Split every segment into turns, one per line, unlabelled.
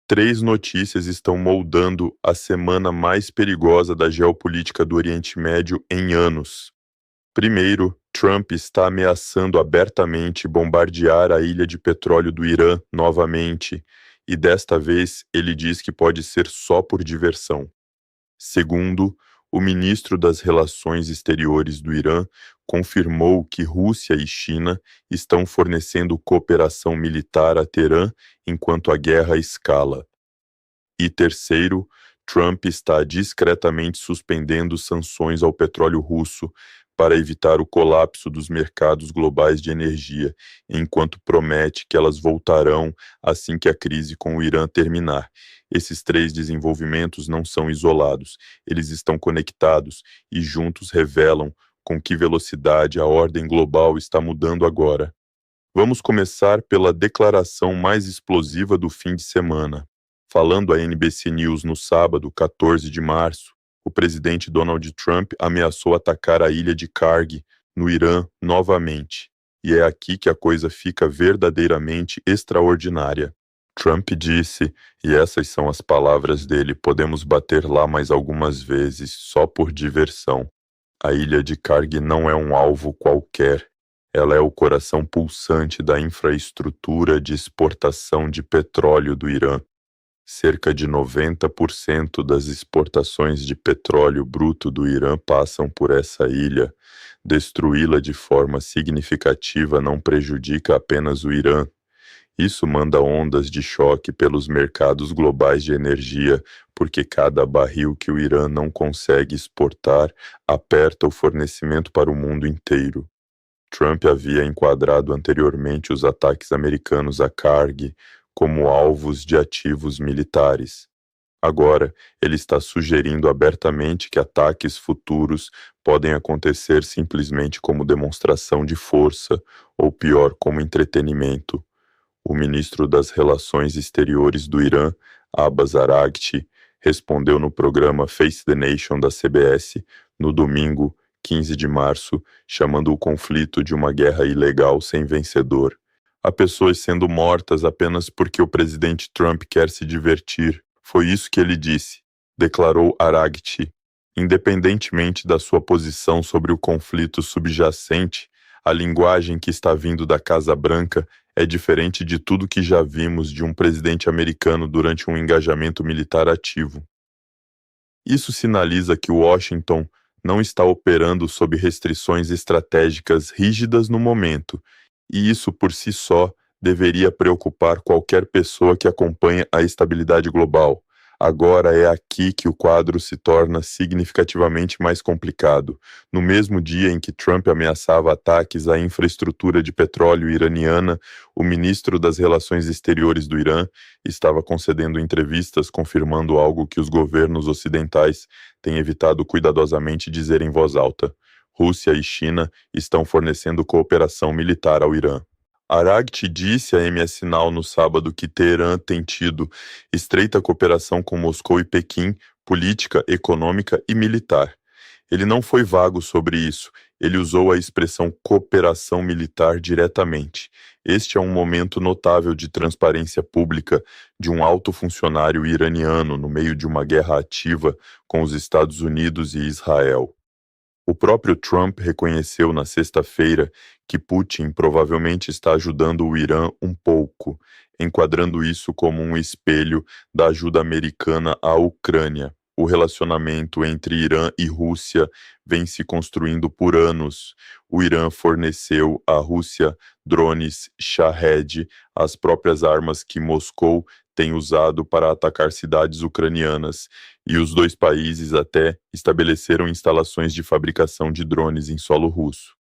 Três notícias estão moldando a semana mais perigosa da geopolítica do Oriente Médio em anos. Primeiro, Trump está ameaçando abertamente bombardear a ilha de petróleo do Irã novamente, e desta vez ele diz que pode ser só por diversão. Segundo, o ministro das Relações Exteriores do Irã confirmou que Rússia e China estão fornecendo cooperação militar a Teherã enquanto a guerra escala. E terceiro, Trump está discretamente suspendendo sanções ao petróleo russo para evitar o colapso dos mercados globais de energia, enquanto promete que elas voltarão assim que a crise com o Irã terminar. Esses três desenvolvimentos não são isolados, eles estão conectados e juntos revelam com que velocidade a ordem global está mudando agora. Vamos começar pela declaração mais explosiva do fim de semana. Falando à NBC News no sábado, 14 de março, o presidente Donald Trump ameaçou atacar a ilha de Karg, no Irã, novamente. E é aqui que a coisa fica verdadeiramente extraordinária. Trump disse, e essas são as palavras dele: podemos bater lá mais algumas vezes, só por diversão. A ilha de Karg não é um alvo qualquer. Ela é o coração pulsante da infraestrutura de exportação de petróleo do Irã. Cerca de 90% das exportações de petróleo bruto do Irã passam por essa ilha. Destruí-la de forma significativa não prejudica apenas o Irã. Isso manda ondas de choque pelos mercados globais de energia, porque cada barril que o Irã não consegue exportar aperta o fornecimento para o mundo inteiro. Trump havia enquadrado anteriormente os ataques americanos a Karg como alvos de ativos militares. Agora, ele está sugerindo abertamente que ataques futuros podem acontecer simplesmente como demonstração de força, ou pior, como entretenimento. O ministro das Relações Exteriores do Irã, Abbas Araghchi, respondeu no programa Face the Nation da CBS no domingo, 15 de março, chamando o conflito de uma guerra ilegal sem vencedor. Há pessoas sendo mortas apenas porque o presidente Trump quer se divertir. Foi isso que ele disse, declarou Araghchi. Independentemente da sua posição sobre o conflito subjacente, a linguagem que está vindo da Casa Branca é diferente de tudo que já vimos de um presidente americano durante um engajamento militar ativo. Isso sinaliza que Washington não está operando sob restrições estratégicas rígidas no momento, e isso por si só deveria preocupar qualquer pessoa que acompanha a estabilidade global. Agora é aqui que o quadro se torna significativamente mais complicado. No mesmo dia em que Trump ameaçava ataques à infraestrutura de petróleo iraniana, o ministro das Relações Exteriores do Irã estava concedendo entrevistas confirmando algo que os governos ocidentais têm evitado cuidadosamente dizer em voz alta: Rússia e China estão fornecendo cooperação militar ao Irã. Araghchi disse à MS Now no sábado que Teherã tem tido estreita cooperação com Moscou e Pequim, política, econômica e militar. Ele não foi vago sobre isso, ele usou a expressão cooperação militar diretamente. Este é um momento notável de transparência pública de um alto funcionário iraniano no meio de uma guerra ativa com os Estados Unidos e Israel. O próprio Trump reconheceu na sexta-feira que Putin provavelmente está ajudando o Irã um pouco, enquadrando isso como um espelho da ajuda americana à Ucrânia. O relacionamento entre Irã e Rússia vem se construindo por anos. O Irã forneceu à Rússia drones Shahed, as próprias armas que Moscou tem usado para atacar cidades ucranianas, e os dois países até estabeleceram instalações de fabricação de drones em solo russo.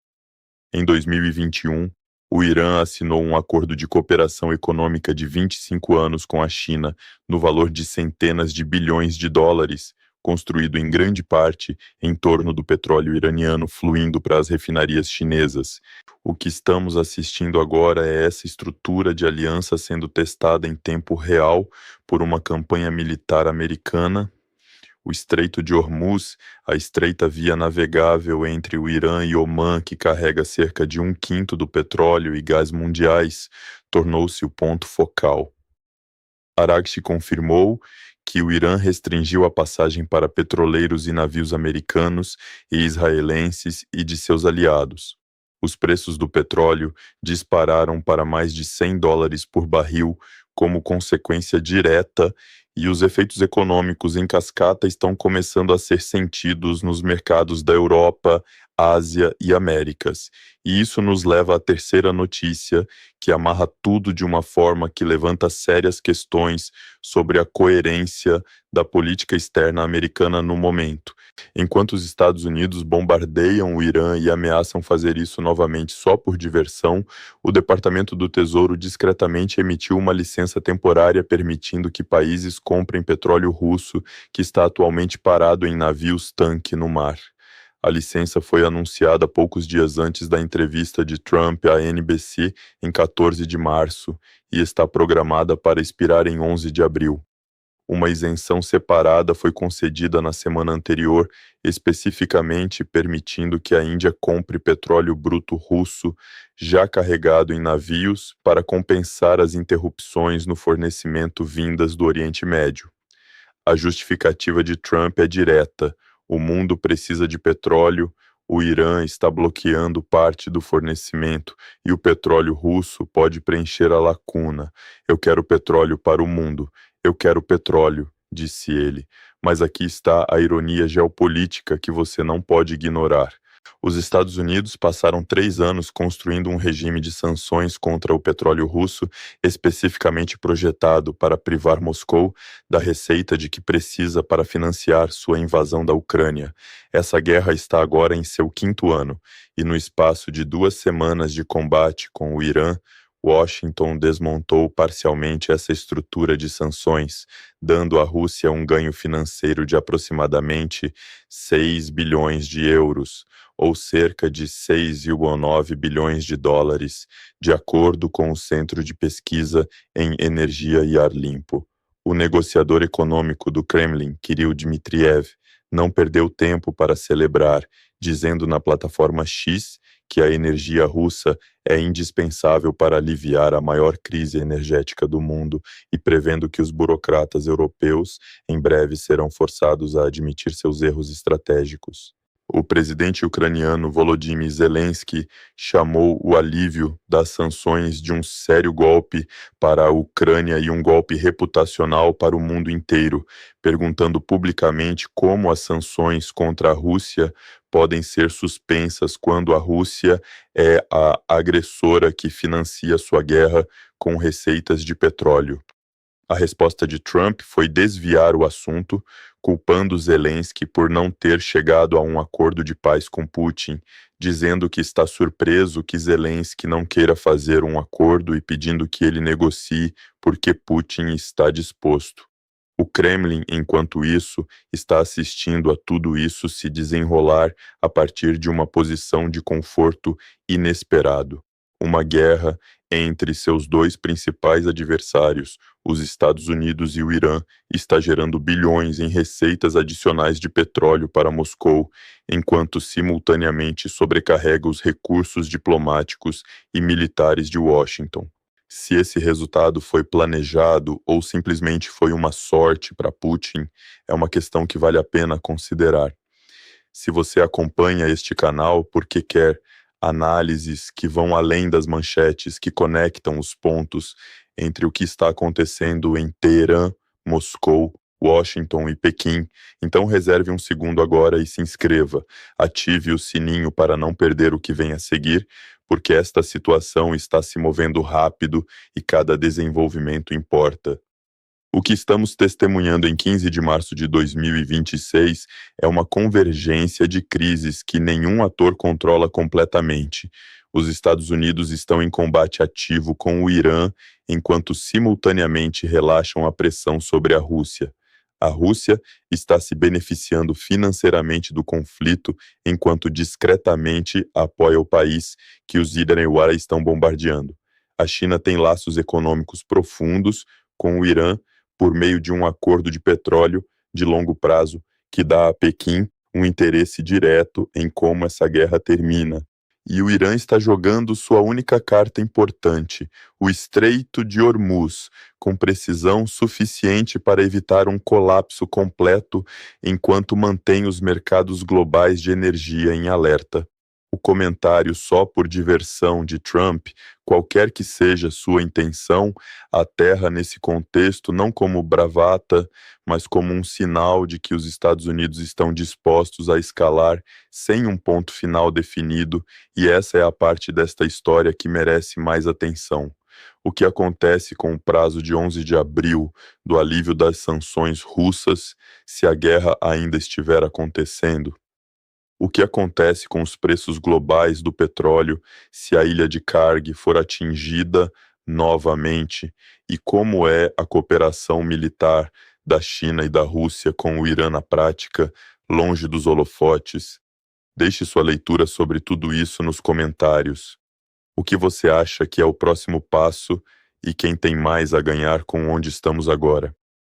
Em 2021, o Irã assinou um acordo de cooperação econômica de 25 anos com a China, no valor de centenas de bilhões de dólares, construído em grande parte em torno do petróleo iraniano fluindo para as refinarias chinesas. O que estamos assistindo agora é essa estrutura de aliança sendo testada em tempo real por uma campanha militar americana. O Estreito de Hormuz, a estreita via navegável entre o Irã e Omã, que carrega cerca de 1/5 do petróleo e gás mundiais, tornou-se o ponto focal. Araghchi confirmou que o Irã restringiu a passagem para petroleiros e navios americanos e israelenses e de seus aliados. Os preços do petróleo dispararam para mais de US$ 100 por barril como consequência direta, e os efeitos econômicos em cascata estão começando a ser sentidos nos mercados da Europa, Ásia e Américas. E isso nos leva à terceira notícia, que amarra tudo de uma forma que levanta sérias questões sobre a coerência da política externa americana no momento. Enquanto os Estados Unidos bombardeiam o Irã e ameaçam fazer isso novamente só por diversão, o Departamento do Tesouro discretamente emitiu uma licença temporária permitindo que países comprem petróleo russo que está atualmente parado em navios-tanque no mar. A licença foi anunciada poucos dias antes da entrevista de Trump à NBC em 14 de março e está programada para expirar em 11 de abril. Uma isenção separada foi concedida na semana anterior, especificamente permitindo que a Índia compre petróleo bruto russo já carregado em navios para compensar as interrupções no fornecimento vindas do Oriente Médio. A justificativa de Trump é direta: o mundo precisa de petróleo, o Irã está bloqueando parte do fornecimento e o petróleo russo pode preencher a lacuna. Eu quero petróleo para o mundo. Eu quero petróleo, disse ele. Mas aqui está a ironia geopolítica que você não pode ignorar. Os Estados Unidos passaram 3 anos construindo um regime de sanções contra o petróleo russo, especificamente projetado para privar Moscou da receita de que precisa para financiar sua invasão da Ucrânia. Essa guerra está agora em seu 5º ano, e no espaço de 2 semanas de combate com o Irã, Washington desmontou parcialmente essa estrutura de sanções, dando à Rússia um ganho financeiro de aproximadamente 6 bilhões de euros, ou cerca de 6,9 bilhões de dólares, de acordo com o Centro de Pesquisa em Energia e Ar Limpo. O negociador econômico do Kremlin, Kirill Dmitriev, não perdeu tempo para celebrar, dizendo na plataforma X que a energia russa é indispensável para aliviar a maior crise energética do mundo e prevendo que os burocratas europeus em breve serão forçados a admitir seus erros estratégicos. O presidente ucraniano Volodymyr Zelensky chamou o alívio das sanções de um sério golpe para a Ucrânia e um golpe reputacional para o mundo inteiro, perguntando publicamente como as sanções contra a Rússia podem ser suspensas quando a Rússia é a agressora que financia sua guerra com receitas de petróleo. A resposta de Trump foi desviar o assunto, culpando Zelensky por não ter chegado a um acordo de paz com Putin, dizendo que está surpreso que Zelensky não queira fazer um acordo e pedindo que ele negocie porque Putin está disposto. O Kremlin, enquanto isso, está assistindo a tudo isso se desenrolar a partir de uma posição de conforto inesperado. Uma guerra entre seus 2 principais adversários, os Estados Unidos e o Irã, está gerando bilhões em receitas adicionais de petróleo para Moscou, enquanto simultaneamente sobrecarrega os recursos diplomáticos e militares de Washington. Se esse resultado foi planejado ou simplesmente foi uma sorte para Putin, é uma questão que vale a pena considerar. Se você acompanha este canal porque quer análises que vão além das manchetes, que conectam os pontos entre o que está acontecendo em Teherã, Moscou, Washington e Pequim, então reserve um segundo agora e se inscreva. Ative o sininho para não perder o que vem a seguir, porque esta situação está se movendo rápido e cada desenvolvimento importa. O que estamos testemunhando em 15 de março de 2026 é uma convergência de crises que nenhum ator controla completamente. Os Estados Unidos estão em combate ativo com o Irã, enquanto simultaneamente relaxam a pressão sobre a Rússia. A Rússia está se beneficiando financeiramente do conflito, enquanto discretamente apoia o país que os Iranianos estão bombardeando. A China tem laços econômicos profundos com o Irã por meio de um acordo de petróleo de longo prazo que dá a Pequim um interesse direto em como essa guerra termina. E o Irã está jogando sua única carta importante, o Estreito de Hormuz, com precisão suficiente para evitar um colapso completo enquanto mantém os mercados globais de energia em alerta. O comentário só por diversão de Trump, qualquer que seja sua intenção, aterra nesse contexto não como bravata, mas como um sinal de que os Estados Unidos estão dispostos a escalar sem um ponto final definido, e essa é a parte desta história que merece mais atenção. O que acontece com o prazo de 11 de abril do alívio das sanções russas se a guerra ainda estiver acontecendo? O que acontece com os preços globais do petróleo se a ilha de Karg for atingida novamente? E como é a cooperação militar da China e da Rússia com o Irã na prática, longe dos holofotes? Deixe sua leitura sobre tudo isso nos comentários. O que você acha que é o próximo passo e quem tem mais a ganhar com onde estamos agora?